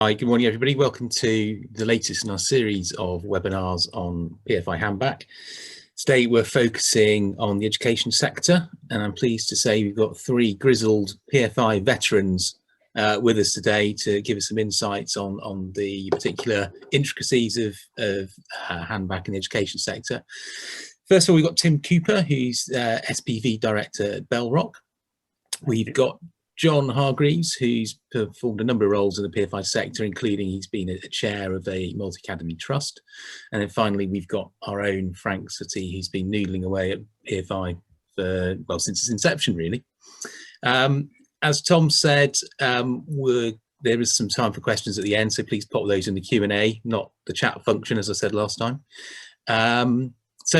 Hi, good morning, everybody. Welcome to the latest in our series of webinars on PFI handback. Today, we're focusing on the education sector, and I'm pleased to say we've got three grizzled PFI veterans with us today to give us some insights on the particular intricacies of handback in the education sector. First of all, we've got Tim Cooper, who's SPV Director at Bellrock. We've got John Hargreaves, who's performed a number of roles in the PFI sector, including he's been a chair of a multi-academy trust. And then finally, we've got our own Frank Suttie, who's been noodling away at PFI for, well, since its inception, really. As Tom said, there is some time for questions at the end, so please pop those in the Q&A, not the chat function, as I said last time. So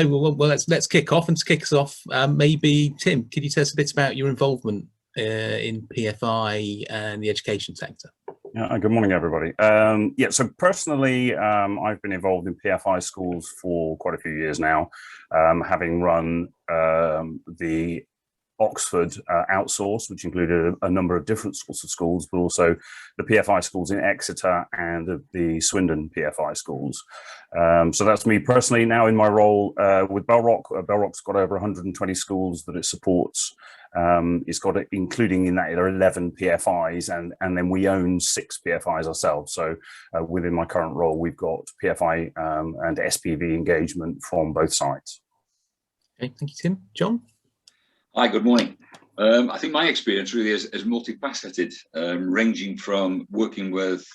let's kick off. And to kick us off, maybe, Tim, could you tell us a bit about your involvement in PFI and the education sector? Yeah, good morning, everybody. Yeah, so personally, I've been involved in PFI schools for quite a few years now, having run the Oxford outsource, which included a number of different sorts of schools, but also the PFI schools in Exeter and the Swindon PFI schools. So that's me personally. Now in my role with Bellrock, Bellrock's got over 120 schools that it supports. It's got, including in that, 11 PFIs, and then we own 6 PFIs ourselves. So within my current role, we've got PFI and SPV engagement from both sides. Okay, thank you, Tim. John? Hi, good morning. I think my experience really is multifaceted, ranging from working with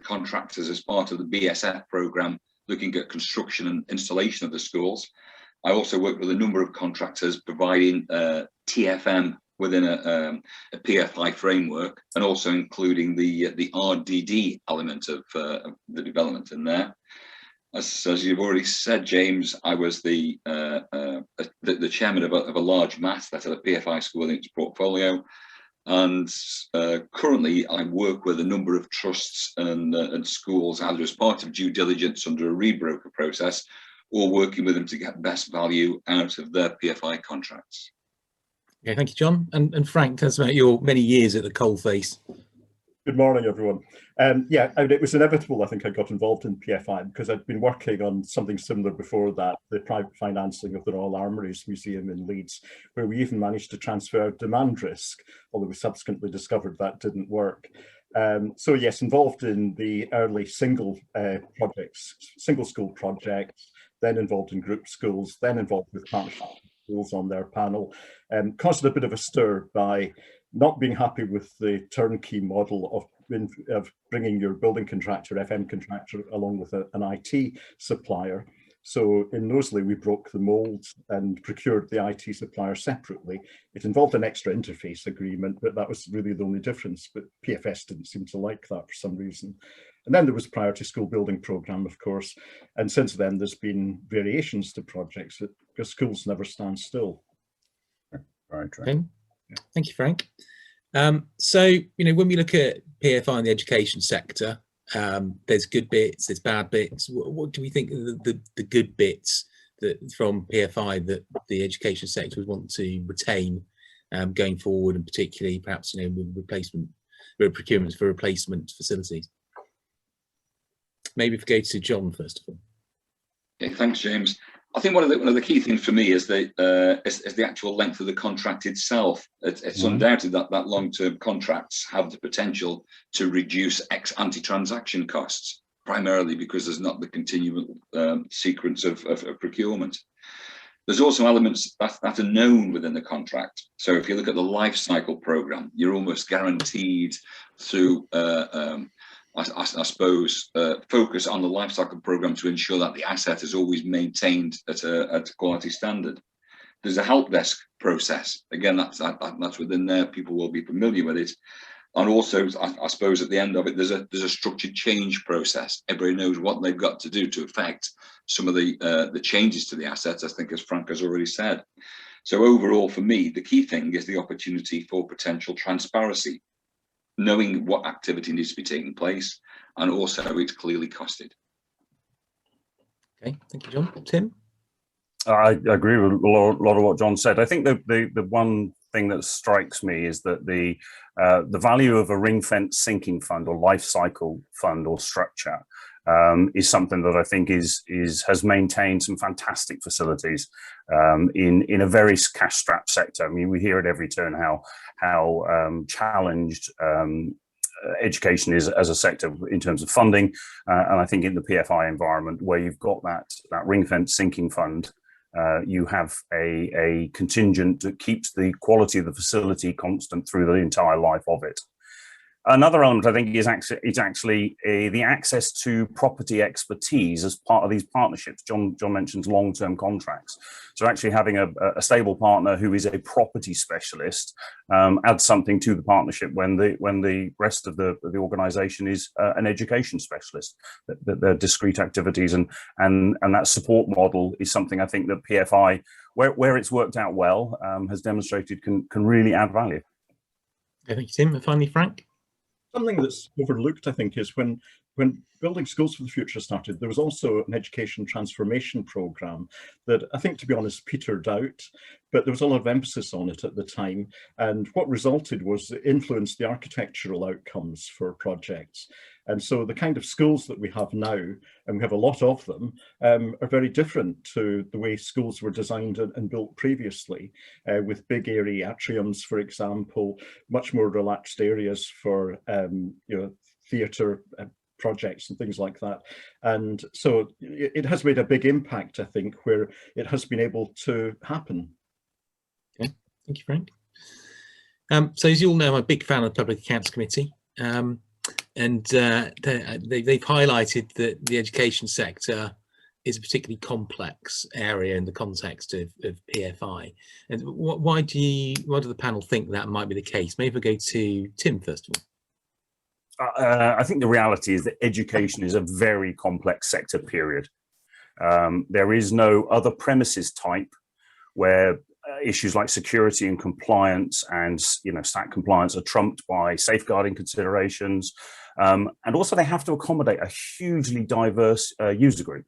contractors as part of the BSF programme, looking at construction and installation of the schools. I also worked with a number of contractors providing TFM within a PFI framework, and also including the RDD element of the development in there. As you've already said, James, I was the chairman of a large MAT that had a PFI school in its portfolio, and currently I work with a number of trusts and schools, either as part of due diligence under a rebroker process, or working with them to get best value out of their PFI contracts. Okay, thank you, John. And Frank, tell us about your many years at the coalface. Good morning, everyone. Yeah, I mean, it was inevitable, I think, I got involved in PFI because I'd been working on something similar before that, the private financing of the Royal Armouries Museum in Leeds, where we even managed to transfer demand risk, although we subsequently discovered that didn't work. So yes, involved in the early single school projects, then involved in group schools, then involved with partnership schools on their panel, caused a bit of a stir by not being happy with the turnkey model of bringing your building contractor, FM contractor, along with an IT supplier. So in Knowsley, we broke the mold and procured the IT supplier separately. It involved an extra interface agreement, but that was really the only difference. But PFS didn't seem to like that for some reason. And then there was Priority School Building Programme, of course. And since then, there's been variations to projects because schools never stand still. Right. Okay. Thank you, Frank. So, when we look at PFI in the education sector, there's good bits, there's bad bits. What do we think of the good bits from PFI that the education sector would want to retain going forward, and particularly perhaps with procurements for replacement facilities? Maybe if we go to John first of all. Okay, thanks, James. I think one of the key things for me is the actual length of the contract itself. It's undoubted that long-term contracts have the potential to reduce anti-transaction costs, primarily because there's not the continual sequence of procurement. There's also elements that are known within the contract. So if you look at the life cycle programme, you're almost guaranteed through I suppose, focus on the lifecycle program to ensure that the asset is always maintained at a quality standard. There's a help desk process. Again, that's within there. People will be familiar with it. And also, I suppose, at the end of it, there's a structured change process. Everybody knows what they've got to do to affect some of the changes to the assets, I think, as Frank has already said. So overall, for me, the key thing is the opportunity for potential transparency, knowing what activity needs to be taking place, and also it's clearly costed. Okay, thank you, John. Tim? I agree with a lot of what John said. I think the one thing that strikes me is that the value of a ring-fence sinking fund or life cycle fund or structure is something that I think has maintained some fantastic facilities in a very cash-strapped sector. I mean, we hear at every turn how challenged education is as a sector in terms of funding, and I think in the PFI environment where you've got that ring-fence sinking fund, you have a contingent that keeps the quality of the facility constant through the entire life of it. Another element, I think, is actually the access to property expertise as part of these partnerships. John mentions long-term contracts. So actually having a stable partner who is a property specialist adds something to the partnership when the rest of the organisation is an education specialist. That they're discrete activities, and that support model is something I think that PFI, where it's worked out well, has demonstrated can really add value. Okay, thank you, Tim. And finally, Frank. Something that's overlooked, I think, is when Building Schools for the Future started, there was also an education transformation programme that I think, to be honest, petered out, but there was a lot of emphasis on it at the time. And what resulted was it influenced the architectural outcomes for projects. And so the kind of schools that we have now, and we have a lot of them, are very different to the way schools were designed and built previously, with big airy atriums, for example, much more relaxed areas for theatre projects and things like that. And so it has made a big impact, I think, where it has been able to happen. Okay, thank you, Frank. So as you all know, I'm a big fan of the Public Accounts Committee. And they've highlighted that the education sector is a particularly complex area in the context of PFI. And why do the panel think that might be the case? Maybe we'll go to Tim first of all. I think the reality is that education is a very complex sector, period. There is no other premises type where issues like security and compliance and SAT compliance are trumped by safeguarding considerations. And also they have to accommodate a hugely diverse user group.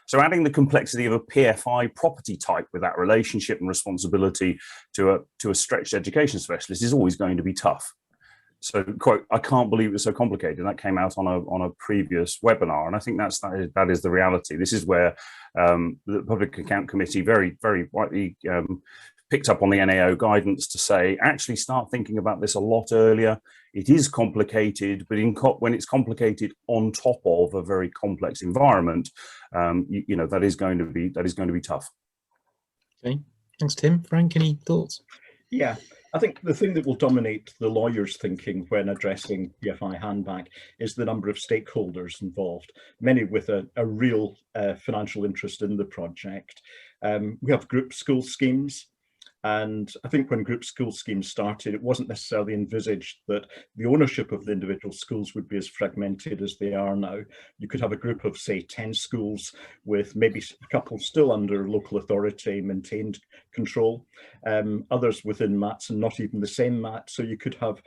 So adding the complexity of a PFI property type with that relationship and responsibility to a stretched education specialist is always going to be tough. So, quote, I can't believe it's so complicated. And that came out on a previous webinar, and I think that is the reality. This is where the Public Account Committee very, very rightly picked up on the NAO guidance to say, actually start thinking about this a lot earlier. It is complicated, but when it's complicated on top of a very complex environment, that is going to be tough. Okay, thanks, Tim. Frank, any thoughts? Yeah. I think the thing that will dominate the lawyers' thinking when addressing PFI handback is the number of stakeholders involved, many with a real financial interest in the project. We have group school schemes. And I think when group school schemes started, it wasn't necessarily envisaged that the ownership of the individual schools would be as fragmented as they are now. You could have a group of, say, 10 schools with maybe a couple still under local authority maintained control, others within MATs and not even the same MAT. So you could have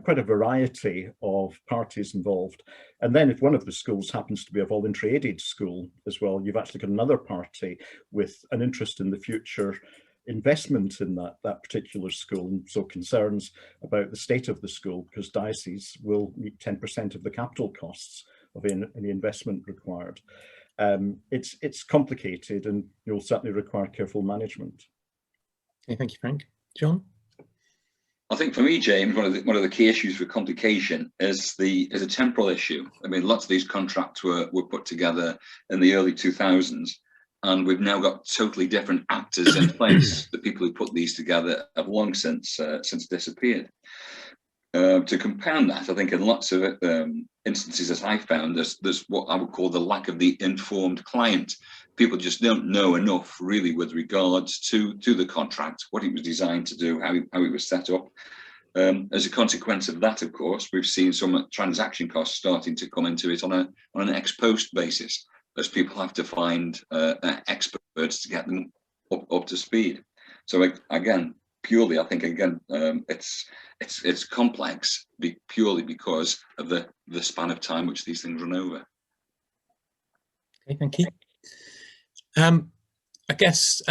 quite a variety of parties involved. And then if one of the schools happens to be a voluntary aided school as well, you've actually got another party with an interest in the future investment in that particular school, and so concerns about the state of the school, because dioceses will meet 10% of the capital costs of any investment required. It's complicated, and you'll certainly require careful management. Okay, thank you, Frank. John? I think for me, James, one of the key issues for complication is a temporal issue. I mean, lots of these contracts were put together in the early 2000s. And we've now got totally different actors in place. The people who put these together have long since disappeared. To compound that, I think in lots of instances, as I found, there's what I would call the lack of the informed client. People just don't know enough, really, with regards to the contract, what it was designed to do, how it was set up. As a consequence of that, of course, we've seen some transaction costs starting to come into it on an ex post basis, as people have to find experts to get them up to speed. So again, purely, I think it's complex purely because of the span of time which these things run over. Okay, thank you. I guess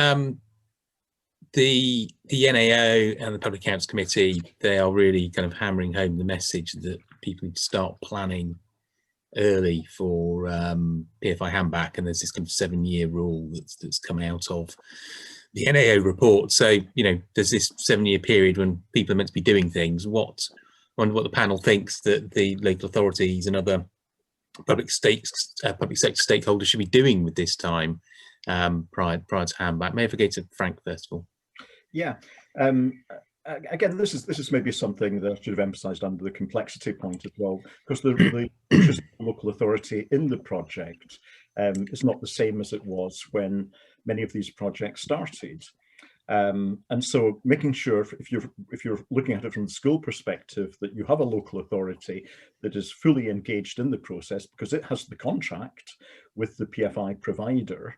the NAO and the Public Accounts Committee, they are really kind of hammering home the message that people need to start planning early for PFI handback, and there's this kind of 7-year rule that's come out of the NAO report. So, you know, there's this 7-year period when people are meant to be doing things. Wonder what the panel thinks that the local authorities and other public sector stakeholders should be doing with this time prior to handback. May I go to Frank first of all? Yeah. Again, this is maybe something that I should have emphasised under the complexity point as well, because the interest of the local authority in the project is not the same as it was when many of these projects started. And so making sure if you're looking at it from the school perspective, that you have a local authority that is fully engaged in the process, because it has the contract with the PFI provider,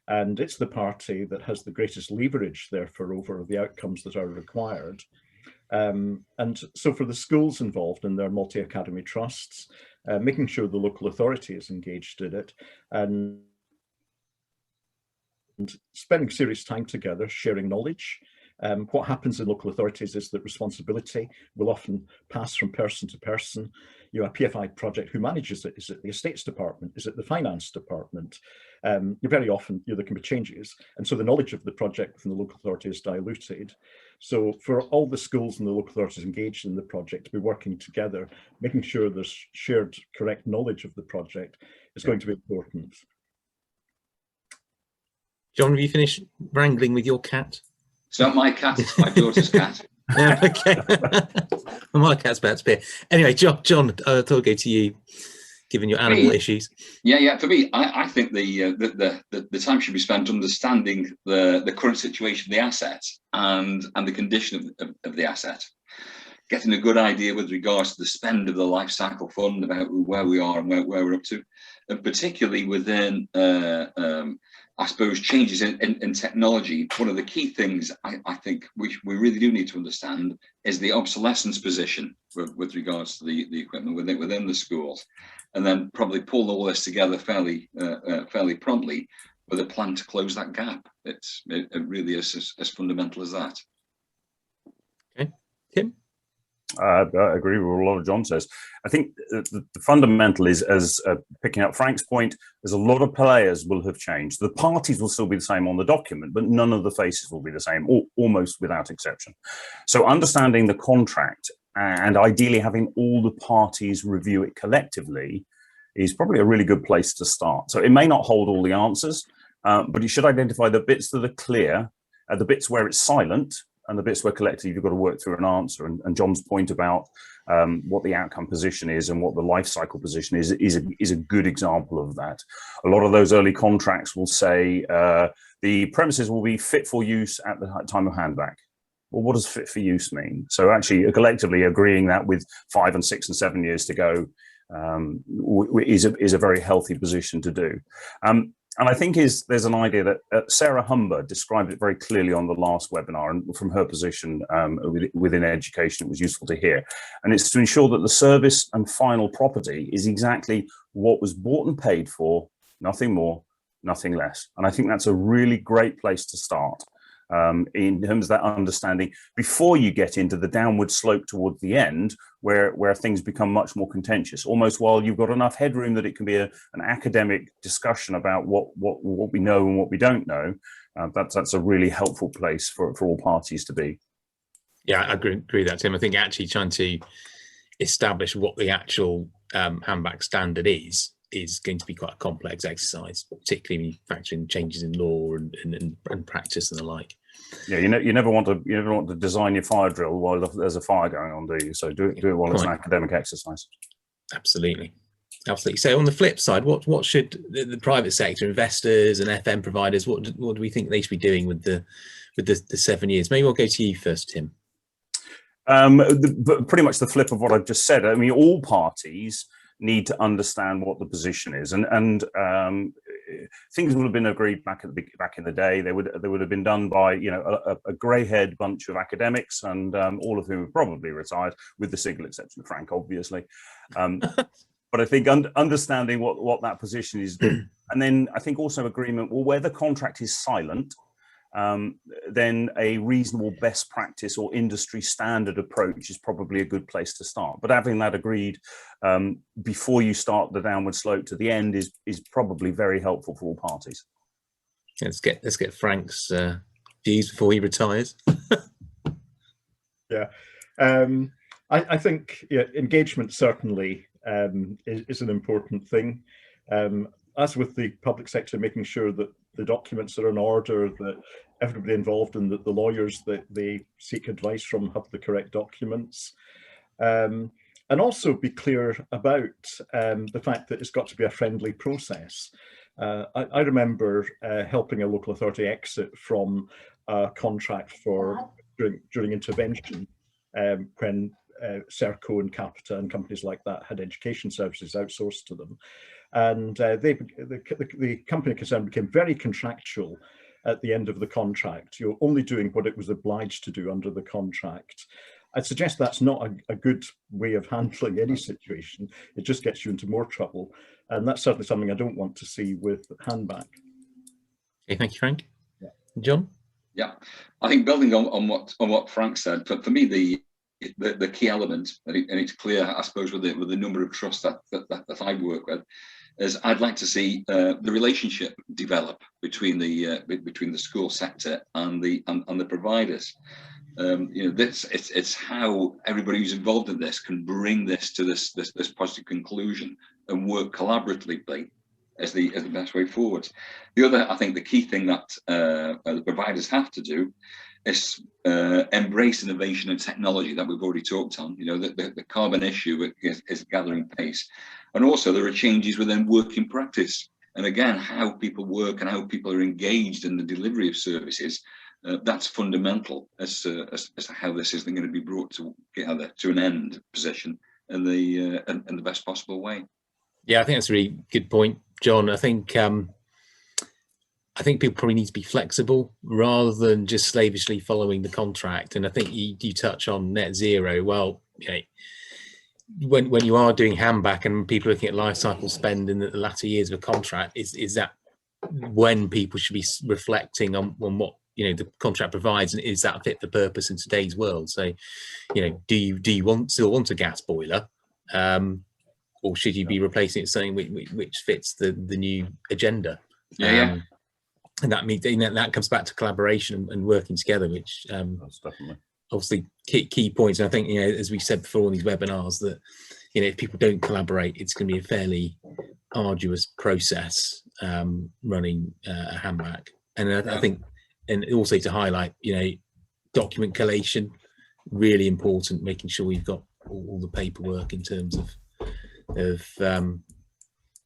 and it's the party that has the greatest leverage therefore over the outcomes that are required. And so for the schools involved in their multi-academy trusts, making sure the local authority is engaged in it, and spending serious time together, sharing knowledge. What happens in local authorities is that responsibility will often pass from person to person. You know, a PFI project, who manages it? Is it the estates department? Is it the finance department? Very often, there can be changes. And so the knowledge of the project from the local authority is diluted. So for all the schools and the local authorities engaged in the project to be working together, making sure there's shared correct knowledge of the project is going to be important. John, have you finished wrangling with your cat? It's not my cat, it's my daughter's cat. Yeah, okay. My cat's about to appear. Anyway, John, I thought I'd go to you, given your animal issues. Yeah. For me, I think the time should be spent understanding the current situation of the asset and the condition of the asset. Getting a good idea with regards to the spend of the life cycle fund, about where we are and where we're up to, and particularly within I suppose changes in technology. One of the key things I think we really do need to understand is the obsolescence position with regards to the equipment within the schools, and then probably pull all this together fairly promptly with a plan to close that gap. It really is as fundamental as that. Okay, Tim. I agree with what a lot of John says. I think the fundamental is, as picking up Frank's point, there's a lot of players will have changed. The parties will still be the same on the document, but none of the faces will be the same, almost without exception. So understanding the contract and ideally having all the parties review it collectively is probably a really good place to start. So it may not hold all the answers, but you should identify the bits that are clear, the bits where it's silent, and the bits where collectively you've got to work through an answer. And John's point about what the outcome position is and what the life cycle position is a good example of that. A lot of those early contracts will say the premises will be fit for use at the time of handback. Well, what does fit for use mean? So actually collectively agreeing that with 5 and 6 and 7 years to go is a very healthy position to do. And I think there's an idea that Sarah Humber described it very clearly on the last webinar, and from her position within education, it was useful to hear. And it's to ensure that the service and final property is exactly what was bought and paid for, nothing more, nothing less. And I think that's a really great place to start in terms of that understanding before you get into the downward slope towards the end, where things become much more contentious, almost while you've got enough headroom that it can be an academic discussion about what we know and what we don't know. That's a really helpful place for all parties to be. Yeah, I agree with that, Tim. I think actually trying to establish what the actual handback standard is going to be quite a complex exercise, particularly when you factor in changes in law and practice and the like. Yeah, you never want to design your fire drill while there's a fire going on, do you? So do it while it's an academic exercise. Absolutely. So on the flip side, what should the private sector, investors and FM providers, what do we think they should be doing with the 7 years? Maybe we'll go to you first, Tim. Pretty much the flip of what I've just said. I mean, all parties need to understand what the position is, and things would have been agreed back in the day. They would have been done by a grey-haired bunch of academics, and all of whom have probably retired, with the single exception of Frank, obviously. But I think understanding what that position is, and then I think also agreement. Well, where the contract is silent, then a reasonable best practice or industry standard approach is probably a good place to start. But having that agreed before you start the downward slope to the end is probably very helpful for all parties. Let's get Frank's views before he retires. Yeah, I think engagement certainly is an important thing. As with the public sector, making sure that the documents are in order, that everybody involved and that the lawyers that they seek advice from have the correct documents. And also be clear about the fact that it's got to be a friendly process. I remember helping a local authority exit from a contract for during intervention when Serco and Capita and companies like that had education services outsourced to them. And the company concerned became very contractual at the end of the contract. You're only doing what it was obliged to do under the contract. I'd suggest that's not a good way of handling any situation. It just gets you into more trouble. And that's certainly something I don't want to see with handback. Okay, thank you, Frank. Yeah. John? Yeah, I think building on what Frank said, for me, the key element, and it's clear, I suppose, with the number of trusts that I work with, is I'd like to see the relationship develop between the school sector and the providers. It's how everybody who's involved in this can bring this to this positive conclusion and work collaboratively as the best way forward. The other, I think, the key thing that the providers have to do is embrace innovation and technology that we've already talked on. The carbon issue is gathering pace, and also there are changes within working practice. And again, how people work and how people are engaged in the delivery of services. That's fundamental as to how this is going to be brought together to an end position in the best possible way. Yeah, I think that's a really good point, John. I think people probably need to be flexible rather than just slavishly following the contract. And I think you touch on net zero. Well, when you are doing handback and people are looking at life cycle spend in the latter years of a contract, is that when people should be reflecting on what the contract provides, and is that fit for purpose in today's world? So, do you still want a gas boiler, or should you be replacing it with something which fits the new agenda? Yeah. And that means that comes back to collaboration and working together, which That's definitely obviously key points. And I think as we said before in these webinars, that if people don't collaborate, it's going to be a fairly arduous process running a handback. And I think, and also to highlight, document collation, really important, making sure we've got all the paperwork in terms of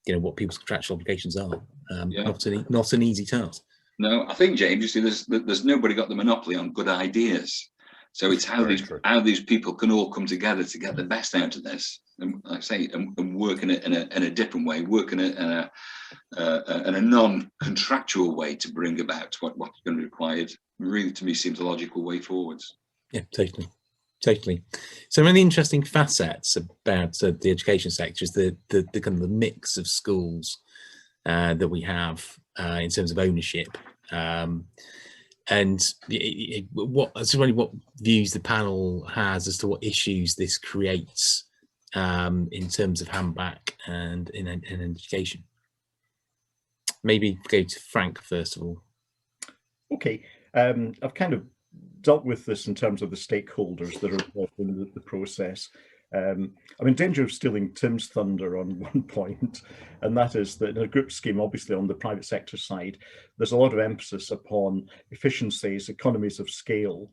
what people's contractual obligations are. Not an easy task. No, I think, James, you see, there's nobody got the monopoly on good ideas. So it's how these people can all come together to get the best out of this, and like I say, and work in a different way, work in a non-contractual way to bring about what's going to be required. Really, to me, seems a logical way forwards. Yeah, totally. So one of the interesting facets about the education sector is the kind of the mix of schools that we have in terms of ownership. And what views the panel has as to what issues this creates in terms of handback and in education. Maybe go to Frank first of all. Okay, I've kind of dealt with this in terms of the stakeholders that are involved in the process. I'm in danger of stealing Tim's thunder on one point, and that is that in a group scheme, obviously on the private sector side, there's a lot of emphasis upon efficiencies, economies of scale,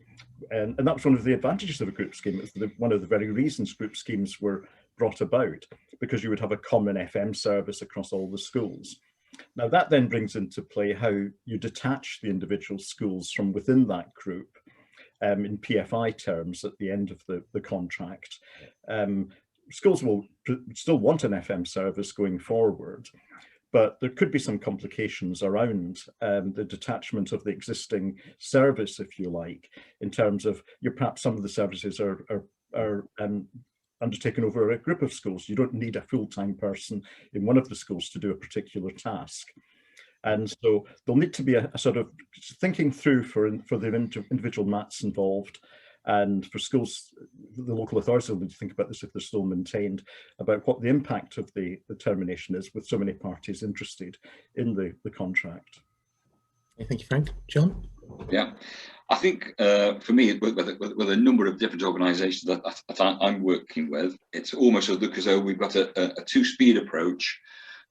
and that was one of the advantages of a group scheme. It's one of the very reasons group schemes were brought about, because you would have a common FM service across all the schools. Now that then brings into play how you detach the individual schools from within that group. In PFI terms, at the end of the contract, schools will still want an FM service going forward, but there could be some complications around the detachment of the existing service, if you like, in terms of perhaps some of the services are undertaken over a group of schools. You don't need a full-time person in one of the schools to do a particular task. And so there'll need to be a sort of thinking through for the individual mats involved, and for schools, the local authorities will need to think about this if they're still maintained, about what the impact of the termination is with so many parties interested in the contract. Okay, thank you, Frank. John? Yeah, I think for me, with a number of different organisations that I'm working with, it's almost as though we've got a two-speed approach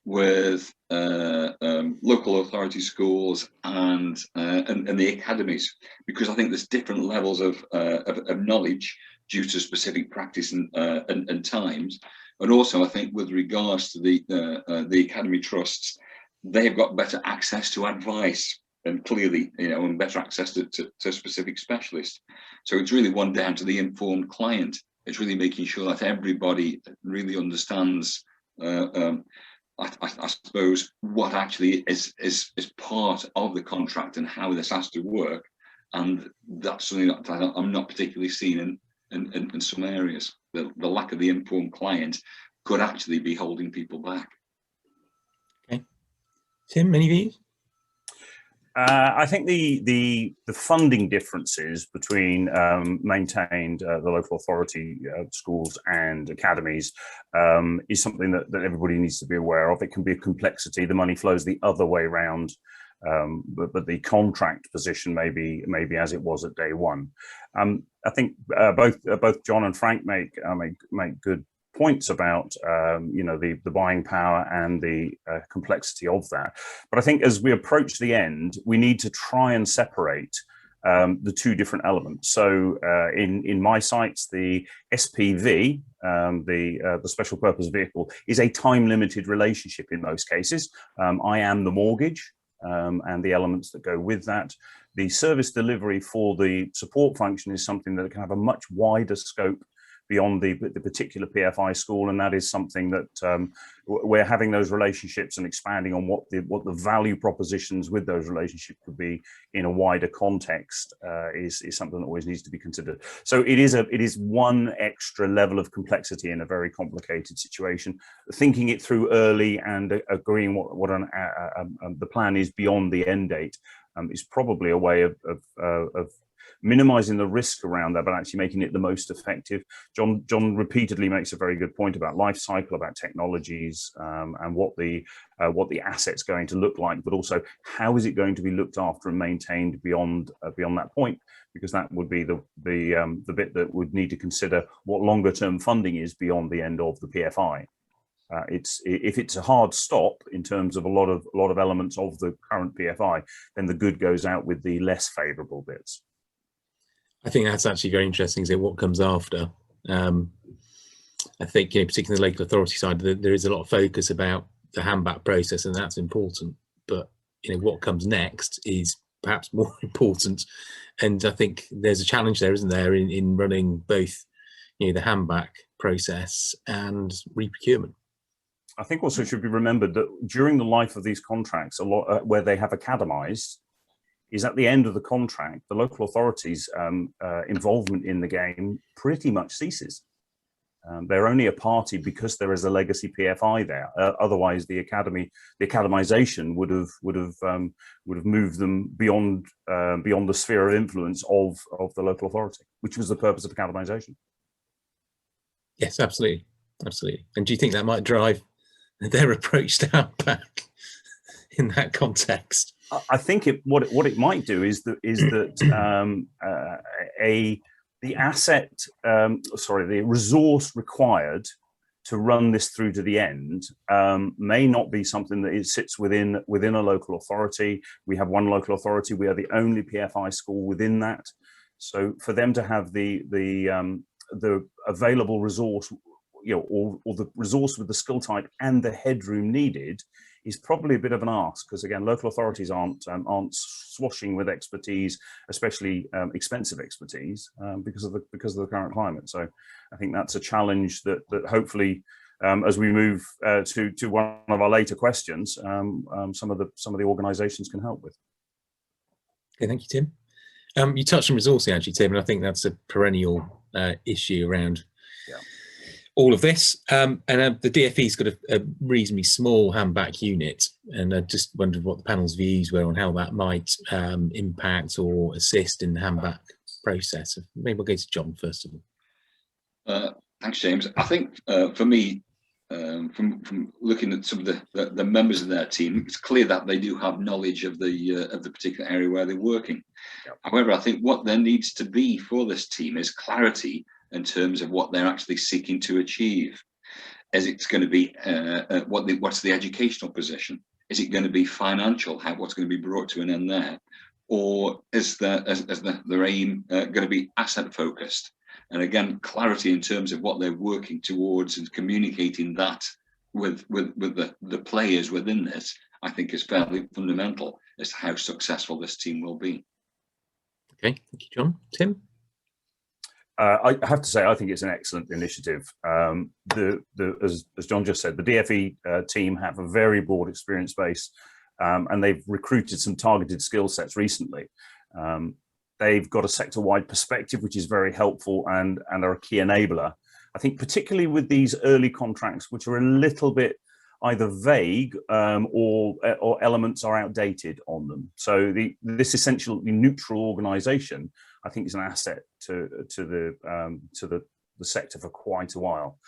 with local authority schools and the academies, because I think there's different levels of knowledge due to specific practice and times, and also I think with regards to the academy trusts, they've got better access to advice. And clearly, and better access to specific specialists. So it's really one down to the informed client. It's really making sure that everybody really understands, I suppose, what actually is part of the contract and how this has to work. And that's something that I'm not particularly seeing in some areas. The lack of the informed client could actually be holding people back. Okay. Tim, any views? I think the funding differences between maintained the local authority schools and academies is something that everybody needs to be aware of. It can be a complexity. The money flows the other way around, but the contract position may be as it was at day one. I think both John and Frank make good points about the buying power and the complexity of that. But I think as we approach the end, we need to try and separate the two different elements. So in my sites, the SPV, the special purpose vehicle, is a time limited relationship in most cases. I am the mortgage and the elements that go with that. The service delivery for the support function is something that can have a much wider scope beyond the particular PFI school, and that is something that we're having those relationships and expanding on what the value propositions with those relationships could be in a wider context is something that always needs to be considered. So it is one extra level of complexity in a very complicated situation. Thinking it through early and agreeing what the plan is beyond the end date is probably a way of minimizing the risk around that, but actually making it the most effective. John repeatedly makes a very good point about life cycle, about technologies, and what the asset's going to look like, but also how is it going to be looked after and maintained beyond that point, because that would be the bit that would need to consider what longer term funding is beyond the end of the PFI. If it's a hard stop in terms of a lot of elements of the current PFI, then the good goes out with the less favourable bits. I think that's actually very interesting, is what comes after. I think, particularly the local authority side, there is a lot of focus about the handback process, and that's important. But what comes next is perhaps more important. And I think there's a challenge there, isn't there, in running both, the handback process and reprocurement. I think also it should be remembered that during the life of these contracts, a lot where they have academised, is at the end of the contract, the local authorities' involvement in the game pretty much ceases. They're only a party because there is a legacy PFI there. Otherwise, the academisation would have moved them beyond the sphere of influence of the local authority, which was the purpose of academisation. Yes, absolutely. And do you think that might drive their approach to handback in that context? I think what it might do is that the resource required to run this through to the end may not be something that sits within a local authority. We have one local authority. We are the only PFI school within that. So for them to have the available resource, or the resource with the skill type and the headroom needed, is probably a bit of an ask, because again, local authorities aren't swashing with expertise, especially expensive expertise, because of the current climate. So I think that's a challenge that hopefully, as we move to one of our later questions, some of the organisations can help with. Okay, thank you, Tim. You touched on resourcing actually, Tim, and I think that's a perennial issue around all of this. And the DFE's got a reasonably small handback unit, and I just wondered what the panel's views were on how that might impact or assist in the handback process. Maybe we'll go to John first of all. Thanks, James. I think for me, from looking at some of the members of their team, it's clear that they do have knowledge of the particular area where they're working. Yep. However, I think what there needs to be for this team is clarity in terms of what they're actually seeking to achieve. Is it going to be what's the educational position? Is it going to be financial? What's going to be brought to an end there, or is their aim going to be asset focused? And again, clarity in terms of what they're working towards and communicating that with the players within this, I think is fairly fundamental as to how successful this team will be. Okay, thank you, John. Tim? I have to say, I think it's an excellent initiative. As John just said, the DFE team have a very broad experience base, and they've recruited some targeted skill sets recently. They've got a sector-wide perspective, which is very helpful and are a key enabler. I think particularly with these early contracts, which are a little bit either vague or elements are outdated on them. So this essentially neutral organisation, I think, is an asset to the sector for quite a while.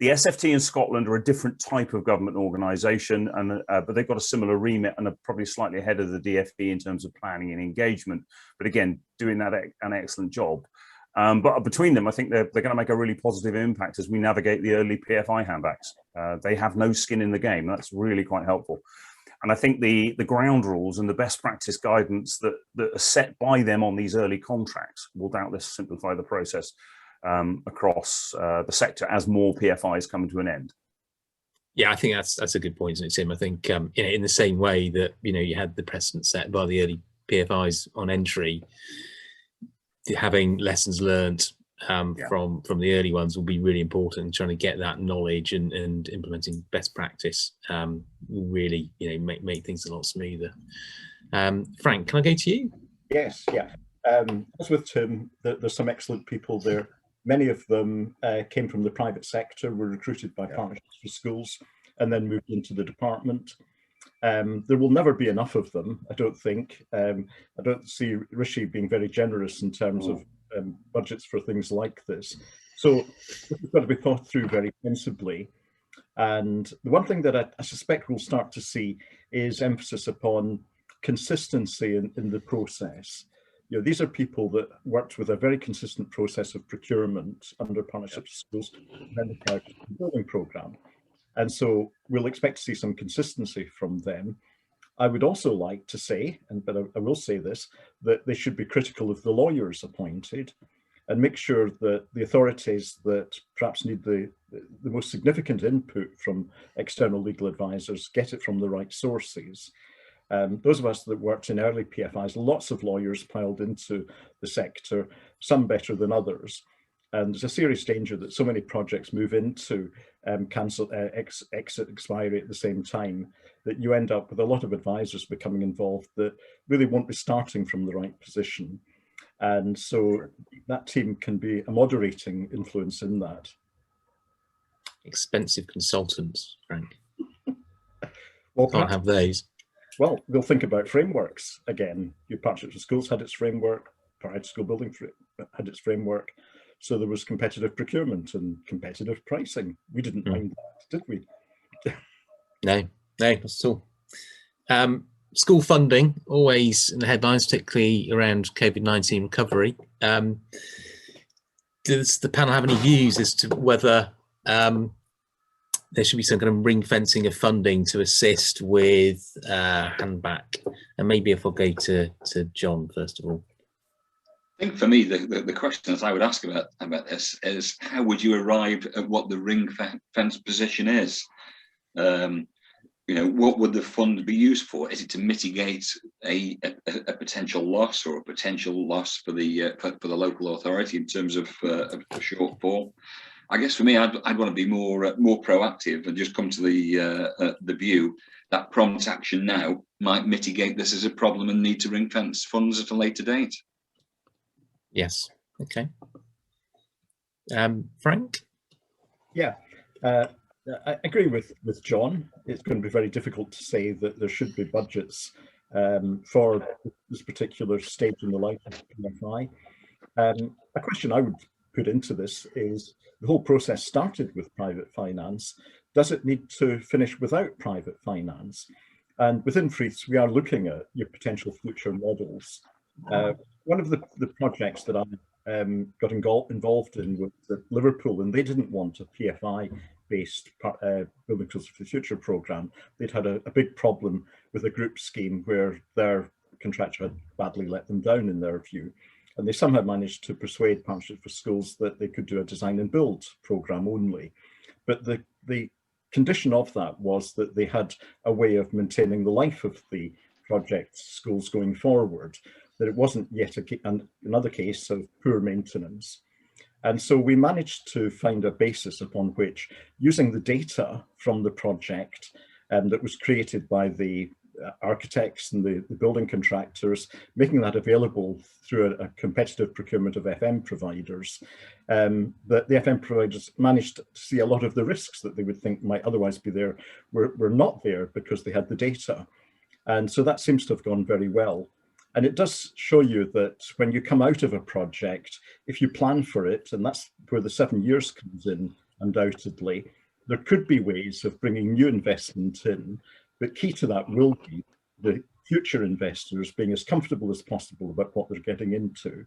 The SFT in Scotland are a different type of government organisation, but they've got a similar remit and are probably slightly ahead of the DFE in terms of planning and engagement. But again, doing that an excellent job. But between them, I think they're going to make a really positive impact as we navigate the early PFI handbacks. They have no skin in the game. That's really quite helpful. And I think the ground rules and the best practice guidance that are set by them on these early contracts will doubtless simplify the process across the sector as more PFIs come to an end. Yeah, I think that's a good point, isn't it, Tim? I think in the same way that you had the precedent set by the early PFIs on entry, having lessons learned from the early ones will be really important. Trying to get that knowledge and implementing best practice will really make things a lot smoother. Frank, can I go to you? Yes, yeah. As with Tim, there's some excellent people there. Many of them came from the private sector, were recruited by Partnerships for Schools, and then moved into the department. There will never be enough of them, I don't think. I don't see Rishi being very generous in terms of budgets for things like this. So this has got to be thought through very sensibly. And the one thing that I suspect we'll start to see is emphasis upon consistency in the process. These are people that worked with a very consistent process of procurement under Partnerships Schools and then the Private Building Programme. And so we'll expect to see some consistency from them. I would also like to say, but I will say this, that they should be critical of the lawyers appointed and make sure that the authorities that perhaps need the most significant input from external legal advisors get it from the right sources. Those of us that worked in early PFIs, lots of lawyers piled into the sector, some better than others. And there's a serious danger that so many projects move into exit expiry at the same time that you end up with a lot of advisors becoming involved that really won't be starting from the right position. And so that team can be a moderating influence in that. Expensive consultants, Frank. Well, can't have those. Well, we'll think about frameworks again. Your Partnerships with Schools had its framework, Private School Building had its framework. So there was competitive procurement and competitive pricing. We didn't mind that, did we? No, not at all. School funding, always in the headlines, particularly around COVID-19 recovery. Does the panel have any views as to whether there should be some kind of ring fencing of funding to assist with handback? And maybe if I'll go to John first of all. I think for me, the questions I would ask about this is how would you arrive at what the ring fence position is? What would the fund be used for? Is it to mitigate a potential loss or a potential loss for the local authority in terms of a shortfall? I guess for me, I'd want to be more proactive and just come to the view that prompt action now might mitigate this as a problem and need to ring fence funds at a later date. Yes. Okay. Frank? Yeah, I agree with John. It's going to be very difficult to say that there should be budgets for this particular stage in the life of PFI. A question I would put into this is, the whole process started with private finance. Does it need to finish without private finance? And within Freeths, we are looking at your potential future models. One of the projects that I got involved in was at Liverpool, and they didn't want a PFI-based Building Tools for the Future programme. They'd had a big problem with a group scheme where their contractor had badly let them down in their view. And they somehow managed to persuade Partnership for Schools that they could do a design and build programme only. But the condition of that was that they had a way of maintaining the life of the project schools going forward, that it wasn't yet another case of poor maintenance. And so we managed to find a basis upon which, using the data from the project that was created by the architects and the building contractors, making that available through a competitive procurement of FM providers, that the FM providers managed to see a lot of the risks that they would think might otherwise be there were not there because they had the data. And so that seems to have gone very well. And it does show you that when you come out of a project, if you plan for it, and that's where the 7 years comes in, undoubtedly, there could be ways of bringing new investment in. But key to that will be the future investors being as comfortable as possible about what they're getting into.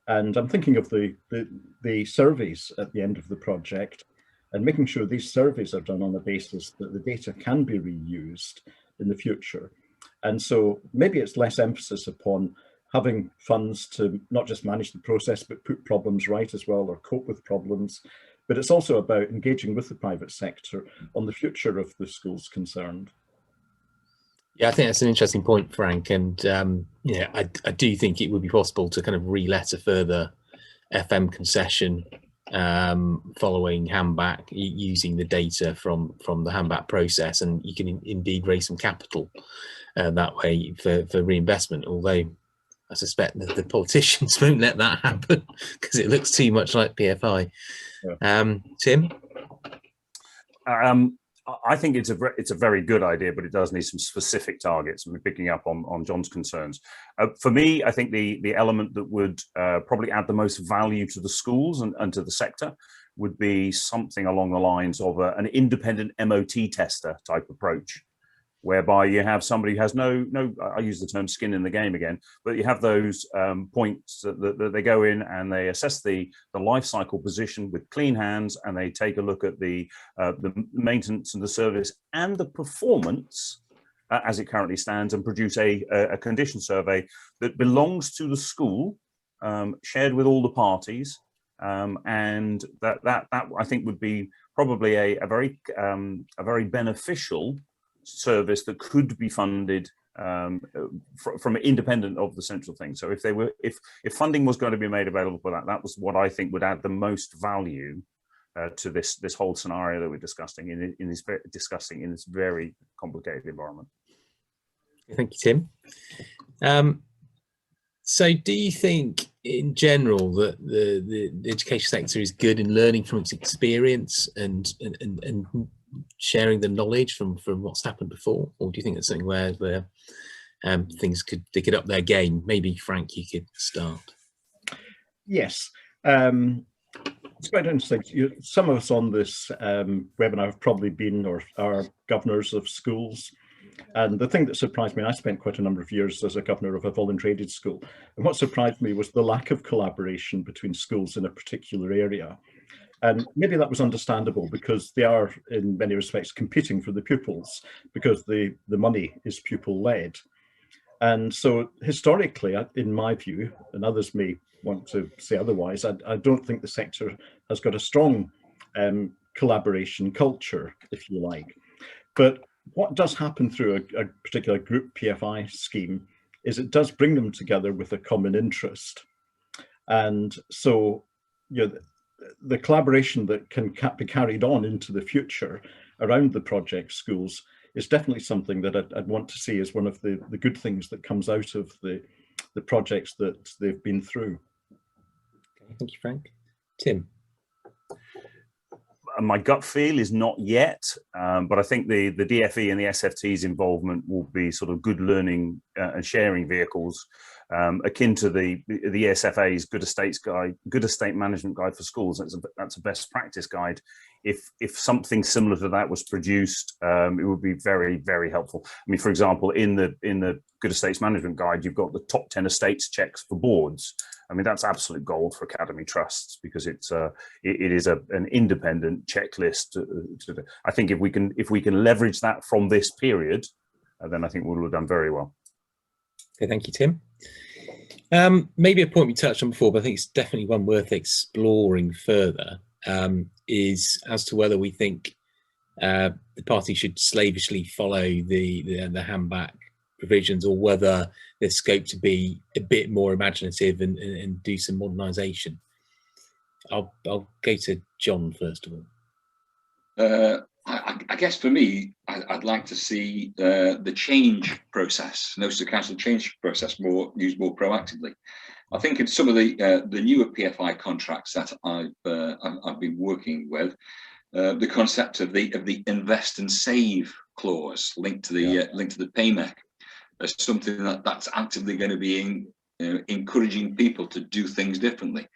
And I'm thinking of the surveys at the end of the project and making sure these surveys are done on the basis that the data can be reused in the future. And so maybe it's less emphasis upon having funds to not just manage the process, but put problems right as well, or cope with problems. But it's also about engaging with the private sector on the future of the schools concerned. Yeah, I think that's an interesting point, Frank. And yeah, I do think it would be possible to kind of re-let a further FM concession following handback, using the data from the handback process, and you can indeed raise some capital that way for reinvestment. Although I suspect that the politicians won't let that happen because it looks too much like PFI. Yeah. Tim? I think it's a very good idea, but it does need some specific targets. And picking up on John's concerns. For me, I think the element that would probably add the most value to the schools and to the sector would be something along the lines of an independent MOT tester type approach, whereby you have somebody who has no, I use the term skin in the game again, but you have those points that they go in and they assess the life cycle position with clean hands, and they take a look at the maintenance and the service and the performance as it currently stands, and produce a condition survey that belongs to the school, shared with all the parties, and that I think would be probably a very beneficial service that could be funded from independent of the central thing. So if funding was going to be made available for that, that was what I think would add the most value to this whole scenario that we're discussing in this very complicated environment. Thank you, Tim. So do you think in general that the education sector is good in learning from its experience and sharing the knowledge from what's happened before, or do you think it's something where things could up their game? Maybe Frank, you could start. Yes, it's quite interesting. Some of us on this webinar have probably been or are governors of schools, and the thing that surprised me, I spent quite a number of years as a governor of a voluntary aided school, and what surprised me was the lack of collaboration between schools in a particular area. And maybe that was understandable because they are, in many respects, competing for the pupils because the money is pupil-led. And so historically, in my view, and others may want to say otherwise, I don't think the sector has got a strong collaboration culture, if you like. But what does happen through a particular group PFI scheme is it does bring them together with a common interest. And so, the collaboration that can be carried on into the future around the project schools is definitely something that I'd want to see as one of the good things that comes out of the projects that they've been through. Okay, thank you, Frank. Tim? my gut feel is not yet, but I think the DFE and the SFT's involvement will be sort of good learning and sharing vehicles, akin to the ESFA's Good Estates Guide, Good Estate Management Guide for Schools. That's a best practice guide. If something similar to that was produced, it would be very, very helpful. I mean, for example, in the Good Estates Management Guide, you've got the top 10 estates checks for boards. I mean, that's absolute gold for academy trusts, because it is an independent checklist. I think if we can leverage that from this period, then I think we'll have done very well. Okay, thank you, Tim. Maybe a point we touched on before, but I think it's definitely one worth exploring further, is as to whether we think the party should slavishly follow the handback provisions, or whether there's scope to be a bit more imaginative and do some modernisation. I'll go to John first of all. I guess for me, I'd like to see the change process, notice of council change process, used more proactively. I think in some of the newer PFI contracts that I've been working with, the concept of the invest and save clause linked to the PayMec as something that's actively going to be encouraging people to do things differently.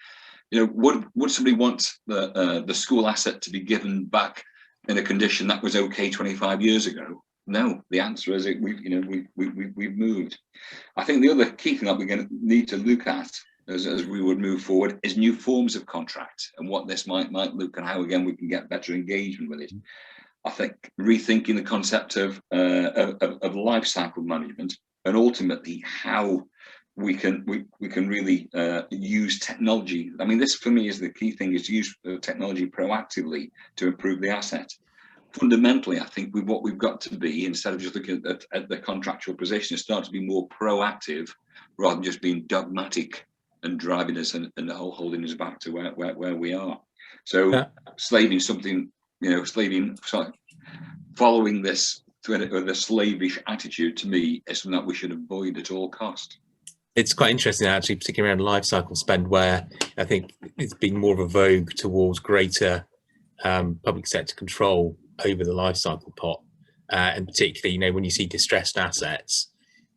You know, would somebody want the school asset to be given back in a condition that was okay 25 years ago? No, the answer is we've moved. I think the other key thing that we're going to need to look at as we would move forward is new forms of contract and what this might look, and how again we can get better engagement with it. I think rethinking the concept of life cycle management, and ultimately how we can really use technology. I mean, this for me is the key thing, is to use technology proactively to improve the asset. Fundamentally, I think what we've got to be, instead of just looking at the contractual position, is start to be more proactive rather than just being dogmatic and driving us and the whole holding us back to where we are. So slaving something, following this with a slavish attitude, to me, is something that we should avoid at all cost. It's quite interesting, actually, particularly around life cycle spend, where I think it's been more of a vogue towards greater public sector control over the life cycle pot, and particularly, when you see distressed assets,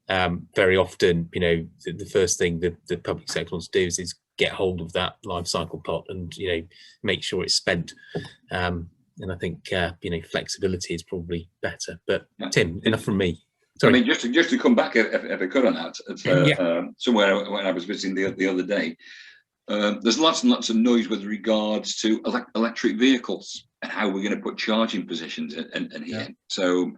very often, the first thing the public sector wants to do is get hold of that life cycle pot and make sure it's spent. And I think flexibility is probably better. But Tim, enough from me. Sorry. I mean, just to come back, if I could, on that, somewhere when I was visiting the other day, there's lots and lots of noise with regards to electric vehicles and how we're going to put charging positions in here. Yeah. So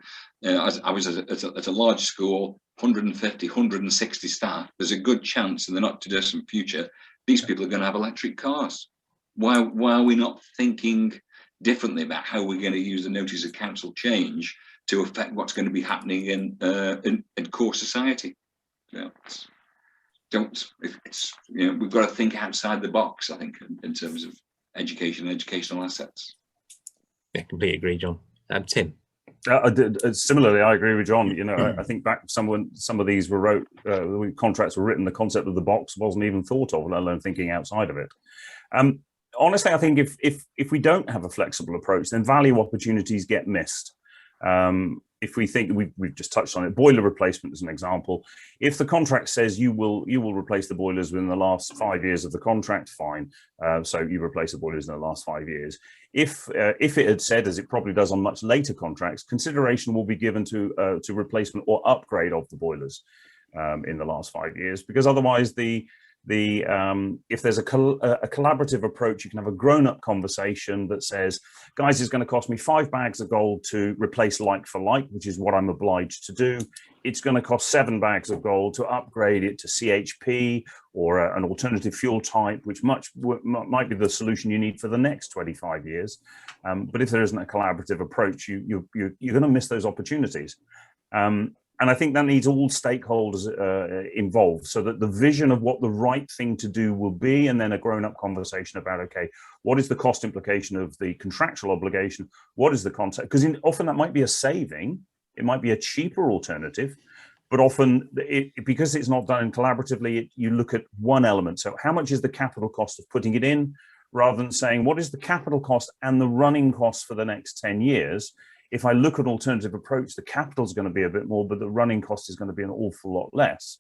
I was at a large school, 150, 160 staff. There's a good chance in the not too distant future, these people are going to have electric cars. Why are we not thinking differently about how we're going to use the notice of council change to affect what's going to be happening in core society? We've got to think outside the box, I think, in terms of education and educational assets. Yeah, completely agree, John. Tim. Similarly, I agree with John. I think back some of these were contracts were written, the concept of the box wasn't even thought of, let alone thinking outside of it. Honestly, I think if we don't have a flexible approach, then value opportunities get missed. If we think, we've just touched on it, boiler replacement as an example. If the contract says you will replace the boilers within the last 5 years of the contract, fine. So you replace the boilers in the last 5 years. If it had said, as it probably does on much later contracts, consideration will be given to replacement or upgrade of the boilers in the last 5 years, because otherwise if there's a collaborative approach, you can have a grown-up conversation that says, guys, it's going to cost me 5 bags of gold to replace like for like, which is what I'm obliged to do. It's going to cost 7 bags of gold to upgrade it to CHP or an alternative fuel type, which might be the solution you need for the next 25 years. But if there isn't a collaborative approach, you're going to miss those opportunities. And I think that needs all stakeholders involved, so that the vision of what the right thing to do will be, and then a grown-up conversation about, okay, what is the cost implication of the contractual obligation? What is the concept? Because often that might be a saving, it might be a cheaper alternative, but often because it's not done collaboratively, you look at one element. So how much is the capital cost of putting it in, rather than saying, what is the capital cost and the running cost for the next 10 years? If I look at alternative approach, the capital is going to be a bit more, but the running cost is going to be an awful lot less.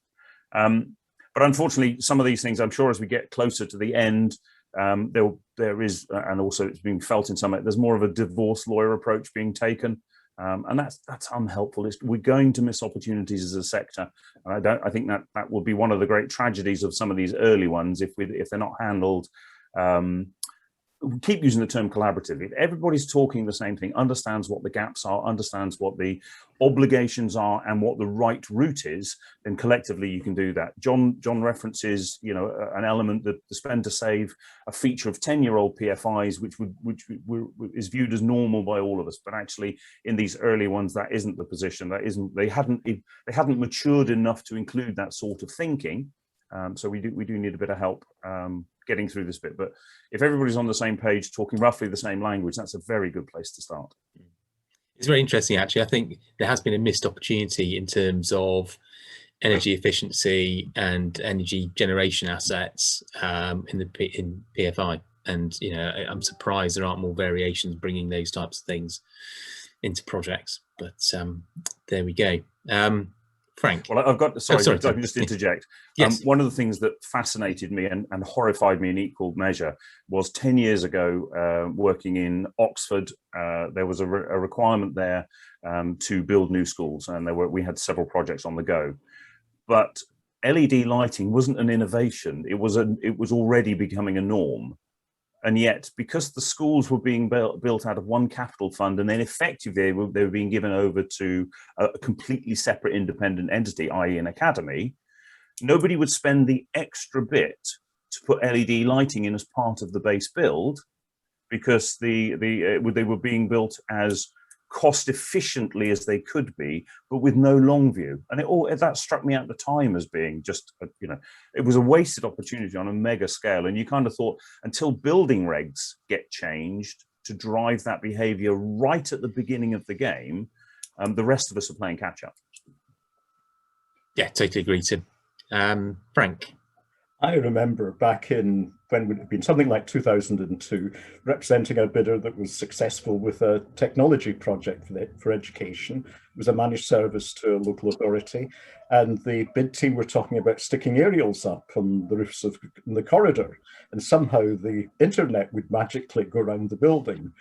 But unfortunately, some of these things, I'm sure as we get closer to the end, there is, and also it's being felt in some, there's more of a divorce lawyer approach being taken. And that's unhelpful. We're going to miss opportunities as a sector. And I think that will be one of the great tragedies of some of these early ones if they're not handled. We keep using the term collaborative. If everybody's talking the same thing, understands what the gaps are, understands what the obligations are and what the right route is, then collectively you can do that. John references, an element that the spend to save, a feature of 10-year-old PFIs, which is viewed as normal by all of us, but actually in these early ones that isn't the position. They hadn't matured enough to include that sort of thinking. So we do need a bit of help getting through this bit, but if everybody's on the same page, talking roughly the same language, that's a very good place to start. It's very interesting, actually. I think there has been a missed opportunity in terms of energy efficiency and energy generation assets in PFI, and I'm surprised there aren't more variations bringing those types of things into projects. But there we go. Frank. Well, I've got, sorry, I can just interject. Yes. One of the things that fascinated me and horrified me in equal measure was 10 years ago, working in Oxford, there was a requirement there to build new schools, and we had several projects on the go. But LED lighting wasn't an innovation. It was already becoming a norm. And yet, because the schools were being built out of one capital fund, and then effectively they were being given over to a completely separate independent entity, i.e. an academy, nobody would spend the extra bit to put LED lighting in as part of the base build, because they were being built as cost efficiently as they could be, but with no long view. And that struck me at the time as being just, it was a wasted opportunity on a mega scale. And you kind of thought, until building regs get changed to drive that behavior right at the beginning of the game, the rest of us are playing catch up. Yeah, totally agree, Tim. Frank. I remember back in, when it would have been something like 2002, representing a bidder that was successful with a technology project for education. It was a managed service to a local authority, and the bid team were talking about sticking aerials up on the roofs of the corridor, and somehow the internet would magically go around the building.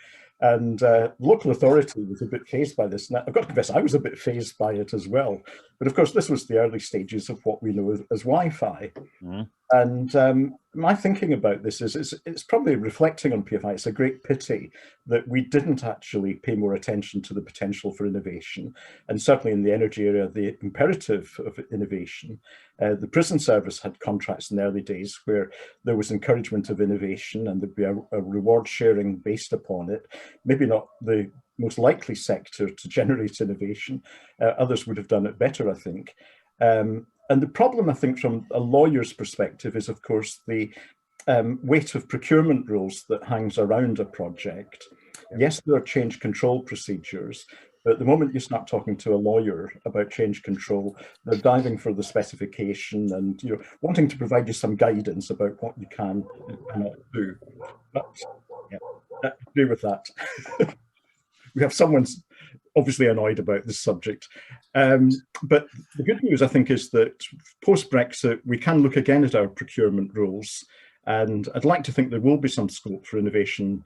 And local authority was a bit fazed by this. And I've got to confess, I was a bit fazed by it as well. But of course, this was the early stages of what we know as Wi-Fi. Mm. And my thinking about this is it's probably reflecting on PFI. It's a great pity that we didn't actually pay more attention to the potential for innovation. And certainly in the energy area, the imperative of innovation. The prison service had contracts in the early days where there was encouragement of innovation, and there'd be a reward sharing based upon it. Maybe not the most likely sector to generate innovation. Others would have done it better, I think. And the problem, I think, from a lawyer's perspective is, of course, the weight of procurement rules that hangs around a project. Yes, there are change control procedures, but the moment you start talking to a lawyer about change control, they're diving for the specification and wanting to provide you some guidance about what you can and cannot do. But yeah, I agree with that. We have someone's obviously annoyed about this subject. But the good news, I think, is that post-Brexit, we can look again at our procurement rules. And I'd like to think there will be some scope for innovation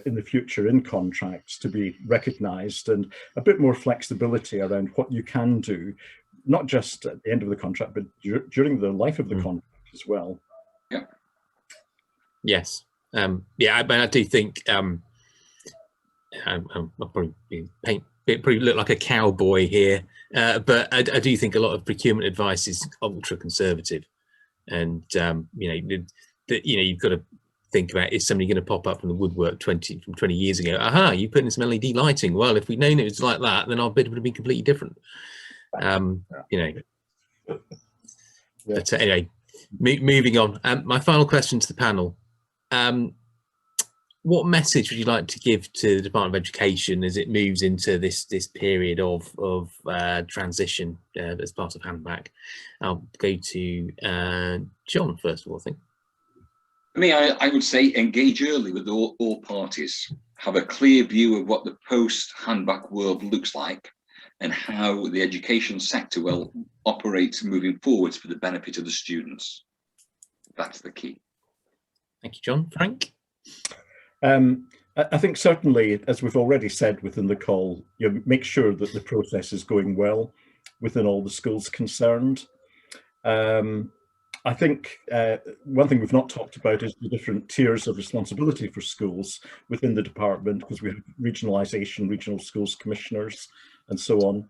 in the future in contracts to be recognised, and a bit more flexibility around what you can do, not just at the end of the contract, but during the life of the contract as well. Yeah. Yes. Yeah, I do think I'll probably look like a cowboy here, but I do think a lot of procurement advice is ultra conservative, and you've got to think about, is somebody going to pop up from the woodwork 20 years ago? Aha, you put in some LED lighting. Well, if we'd known it was like that, then our bid would have been completely different. But anyway, moving on. My final question to the panel. What message would you like to give to the Department of Education as it moves into this period of transition as part of handback? I'll go to John first of all, I think. For me, I would say engage early with all parties. Have a clear view of what the post-handback world looks like and how the education sector will operate moving forwards for the benefit of the students. That's the key. Thank you, John. Frank? I think certainly, as we've already said within the call, make sure that the process is going well within all the schools concerned. I think one thing we've not talked about is the different tiers of responsibility for schools within the department, because we have regionalisation, regional schools commissioners, and so on.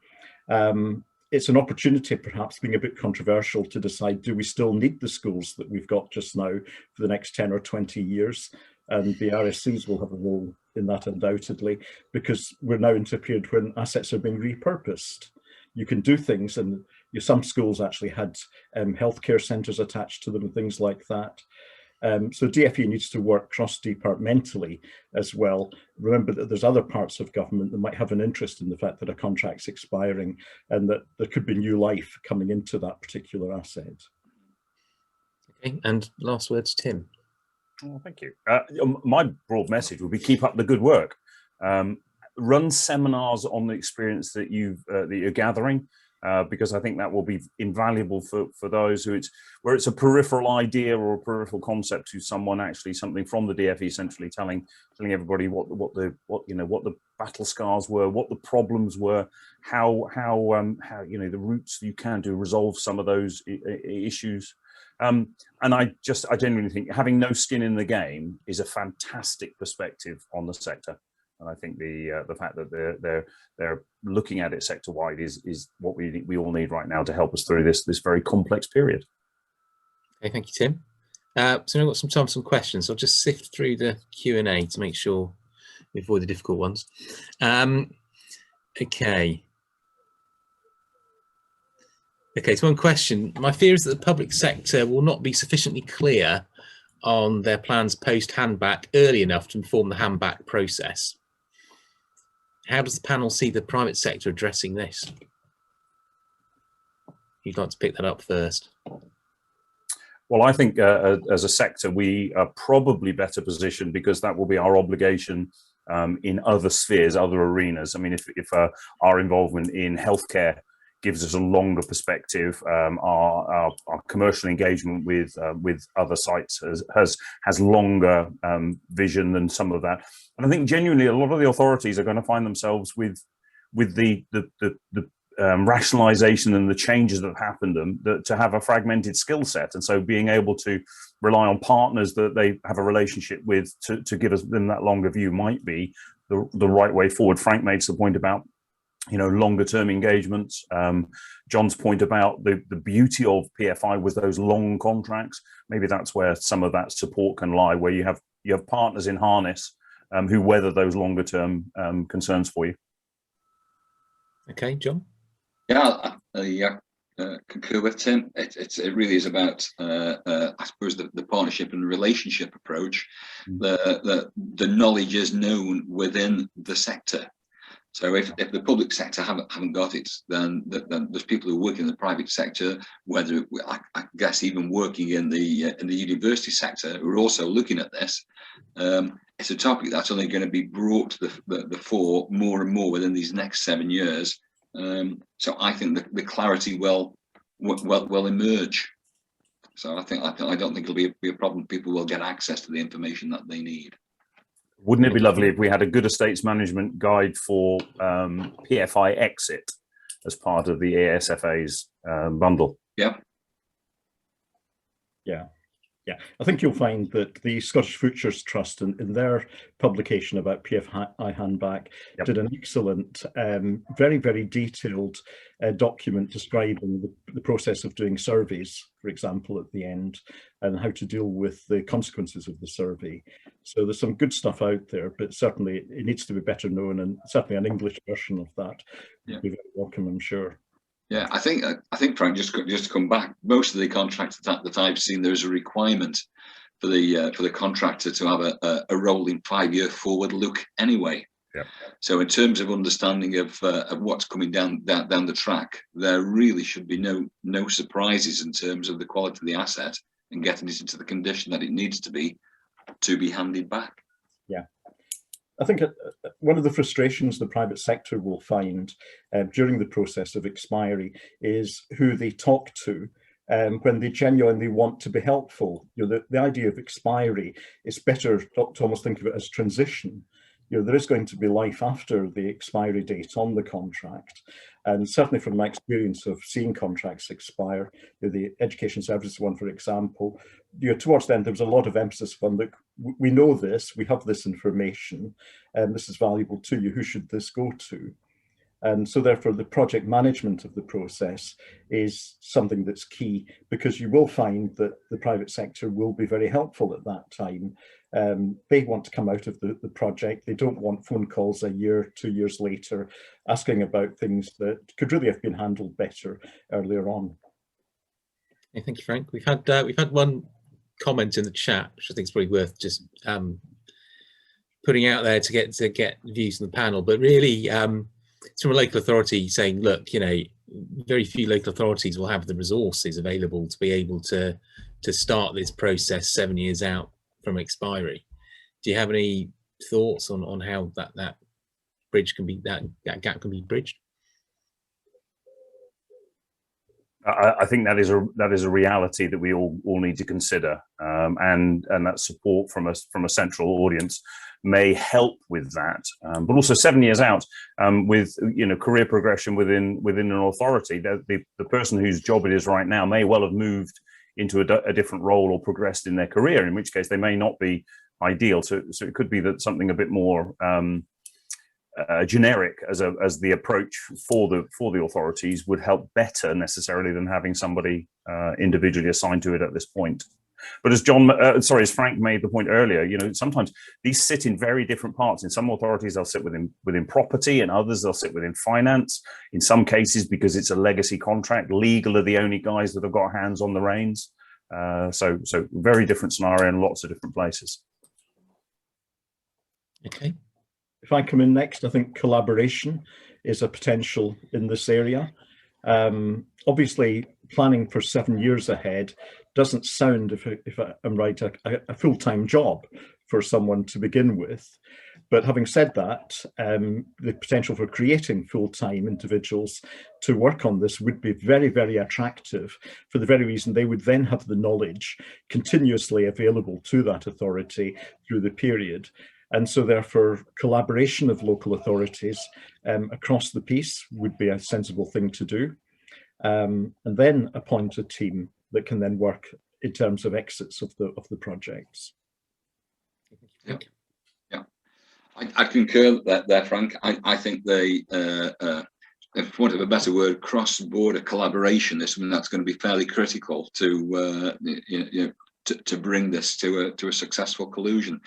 It's an opportunity, perhaps being a bit controversial, to decide, do we still need the schools that we've got just now for the next 10 or 20 years? And the RSCs will have a role in that undoubtedly, because we're now into a period when assets are being repurposed. You can do things, and some schools actually had healthcare centres attached to them and things like that. So DFE needs to work cross-departmentally as well. Remember that there's other parts of government that might have an interest in the fact that a contract's expiring and that there could be new life coming into that particular asset. Okay, and last words, Tim. Oh, thank you. My broad message would be keep up the good work. Run seminars on the experience that you're gathering, because I think that will be invaluable for those where it's a peripheral idea or a peripheral concept to someone actually something from the DFE centrally telling everybody what the battle scars were, what the problems were, how the routes you can to resolve some of those issues. And I genuinely think having no skin in the game is a fantastic perspective on the sector. And I think the fact that they're looking at it sector wide is what we all need right now to help us through this very complex period. Okay, thank you, Tim. So we've got some time for some questions. I'll just sift through the Q&A to make sure we avoid the difficult ones. Okay. Okay, so one question. My fear is that the public sector will not be sufficiently clear on their plans post-handback early enough to inform the handback process. How does the panel see the private sector addressing this? You'd like to pick that up first. Well, I think as a sector, we are probably better positioned because that will be our obligation in other spheres, other arenas. I mean, if our involvement in healthcare gives us a longer perspective, our commercial engagement with other sites has longer vision than some of that. And I think genuinely a lot of the authorities are going to find themselves with the rationalization and the changes that have happened to have a fragmented skill set. And so being able to rely on partners that they have a relationship with to give them that longer view might be the right way forward. Frank makes the point about longer term engagements. John's point about the beauty of PFI was those long contracts. Maybe that's where some of that support can lie, where you have partners in harness who weather those longer term concerns for you. Okay, John. Yeah, concur with Tim. It really is about I suppose the partnership and relationship approach. The knowledge is known within the sector. So if the public sector haven't got it, then there's people who work in the private sector, whether I guess even working in the university sector, who are also looking at this. It's a topic that's only going to be brought to the fore more and more within these next 7 years. So I think the clarity will emerge. So I don't think it'll be a problem. People will get access to the information that they need. Wouldn't it be lovely if we had a good estates management guide for PFI exit as part of the ASFA's bundle? Yeah. Yeah, I think you'll find that the Scottish Futures Trust in their publication about PFI handback did an excellent, very, very detailed document describing the process of doing surveys, for example, at the end, and how to deal with the consequences of the survey. So there's some good stuff out there, but certainly it needs to be better known, and certainly an English version of that would be very welcome, I'm sure. Yeah, I think Frank, just to come back, most of the contracts that I've seen, there's a requirement for the contractor to have a rolling 5-year forward look anyway. Yeah. So in terms of understanding of what's coming down the track, there really should be no surprises in terms of the quality of the asset and getting it into the condition that it needs to be handed back. Yeah. I think one of the frustrations the private sector will find during the process of expiry is who they talk to when they genuinely want to be helpful. You know, the idea of expiry, it's better to almost think of it as transition. You know, there is going to be life after the expiry date on the contract. And certainly from my experience of seeing contracts expire, you know, the education services one, for example, you know, towards the end, there was a lot of emphasis on, look, we know this, we have this information, and this is valuable to you, who should this go to? And so therefore the project management of the process is something that's key, because you will find that the private sector will be very helpful at that time. They want to come out of the project. They don't want phone calls a year, 2 years later, asking about things that could really have been handled better earlier on. Okay, thank you, Frank. We've had one comment in the chat, which I think is probably worth just putting out there to get views on the panel. But really, it's from a local authority saying, look, you know, very few local authorities will have the resources available to be able to start this process 7 years out from expiry. Do you have any thoughts on how that bridge can be, that gap can be bridged? I think that is a reality that we all need to consider, and that support from a central audience may help with that. But also 7 years out, with, you know, career progression within an authority, the person whose job it is right now may well have moved into a different role or progressed in their career, in which case they may not be ideal. So it could be that something a bit more generic as the approach for the authorities would help better necessarily than having somebody individually assigned to it at this point. But as as Frank made the point earlier, you know, sometimes these sit in very different parts. In some authorities, they'll sit within property, and others they'll sit within finance. In some cases, because it's a legacy contract, legal are the only guys that have got hands on the reins. So very different scenario in lots of different places. Okay. If I come in next, I think collaboration is a potential in this area. Obviously, planning for 7 years ahead doesn't sound, if I'm right, a full-time job for someone to begin with. But having said that, the potential for creating full-time individuals to work on this would be very, very attractive, for the very reason they would then have the knowledge continuously available to that authority through the period. And so therefore, collaboration of local authorities across the piece would be a sensible thing to do. And then appoint a team that can then work in terms of exits of the projects. Yeah, I concur there, Frank. I think they, for want of a better word, cross-border collaboration is something that's going to be fairly critical to to bring this to a successful conclusion.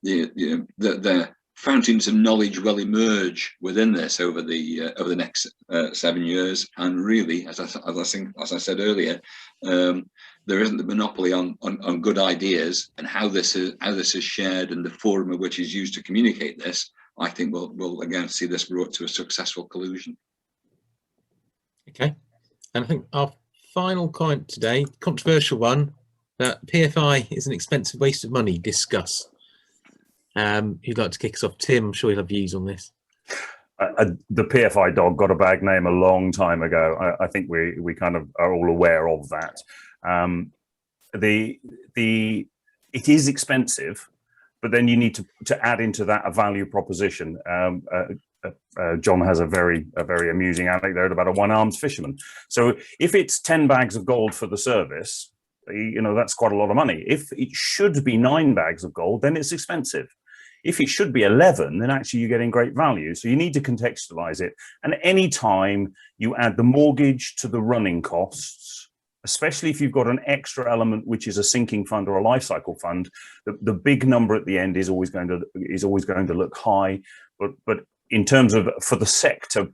The fountains of knowledge will emerge within this over the next 7 years, and really, as I said earlier, there isn't the monopoly on good ideas, and how this is shared and the forum of which is used to communicate this. I think we'll again see this brought to a successful conclusion. Okay, and I think our final comment today, controversial one, that PFI is an expensive waste of money. Discuss. Who'd like to kick us off? Tim, I'm sure you'll have views on this. The PFI dog got a bad name a long time ago. I think we kind of are all aware of that. It is expensive, but then you need to add into that a value proposition. John has a very amusing anecdote about a one-armed fisherman. So if it's 10 bags of gold for the service, you know, that's quite a lot of money. If it should be 9 bags of gold, then it's expensive. If it should be 11, then actually you're getting great value. So you need to contextualize it. And any time you add the mortgage to the running costs, especially if you've got an extra element, which is a sinking fund or a life cycle fund, the big number at the end is always going to look high. But in terms of, for the sector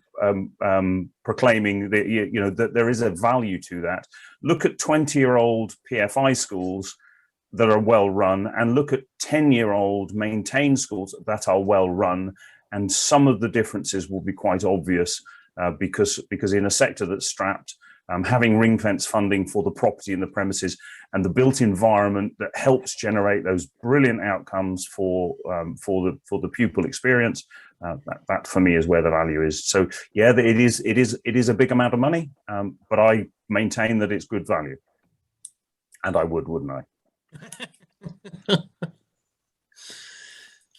proclaiming that, you know, that there is a value to that, look at 20-year-old PFI schools that are well run, and look at 10-year-old maintained schools that are well run, and some of the differences will be quite obvious, because in a sector that's strapped, having ring fence funding for the property and the premises and the built environment that helps generate those brilliant outcomes for the pupil experience. That for me is where the value is. So yeah, it is a big amount of money, but I maintain that it's good value. And I would, wouldn't I?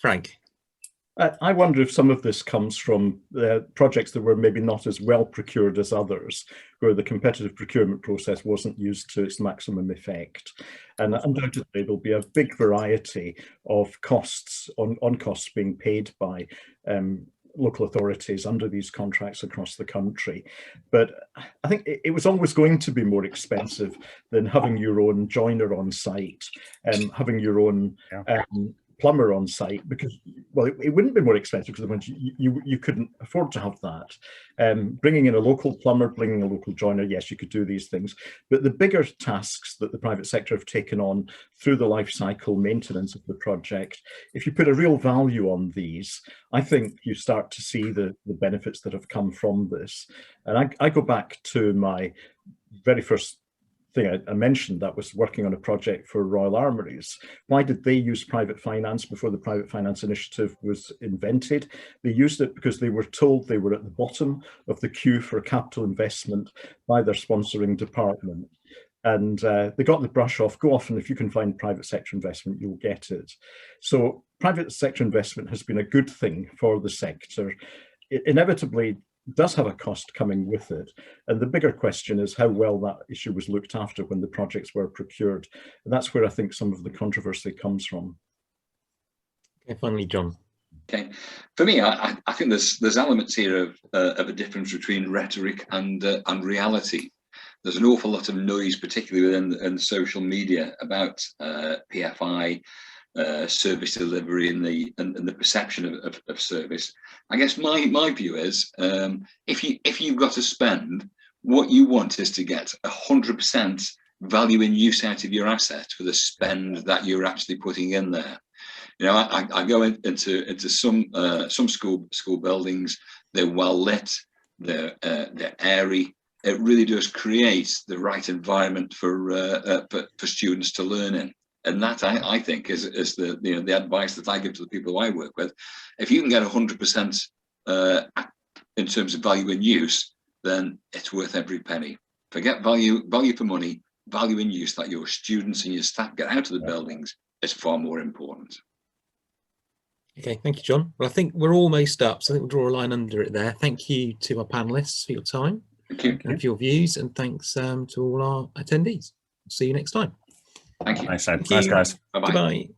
Frank. I wonder if some of this comes from projects that were maybe not as well procured as others, where the competitive procurement process wasn't used to its maximum effect. And undoubtedly, there'll be a big variety of costs, on costs being paid by local authorities under these contracts across the country. But I think it was always going to be more expensive than having your own joiner on site and having your own plumber on site, because, well, it wouldn't be more expensive because you couldn't afford to have that. Bringing in a local plumber, bringing a local joiner, yes, you could do these things, but the bigger tasks that the private sector have taken on through the life cycle maintenance of the project, if you put a real value on these, I think you start to see the benefits that have come from this. And I go back to my very first thing I mentioned, that was working on a project for Royal Armouries. Why did they use private finance before the private finance initiative was invented? They used it because they were told they were at the bottom of the queue for capital investment by their sponsoring department. And they got the brush off, go off, and if you can find private sector investment, you'll get it. So private sector investment has been a good thing for the sector. It inevitably does have a cost coming with it. And the bigger question is how well that issue was looked after when the projects were procured. And that's where I think some of the controversy comes from. Okay, finally, John. Okay, for me, I think there's elements here of a difference between rhetoric and reality. There's an awful lot of noise, particularly in the social media, about PFI, service delivery and the perception of service. I guess my view is, if you've got to spend, what you want is to get 100% value in use out of your asset for the spend that you're actually putting in there. You know, I go into some school buildings. They're well lit, they're airy. It really does create the right environment for students to learn in. And that I think is the advice that I give to the people I work with. If you can get 100% in terms of value in use, then it's worth every penny. Forget value for money. Value in use that your students and your staff get out of the buildings is far more important. Okay, thank you, John. Well, I think we're almost up, so I think we'll draw a line under it there. Thank you to our panelists for your time. Thank you. And for your views, and thanks to all our attendees. See you next time. Thank you. Thanks, guys. Bye-bye. Goodbye.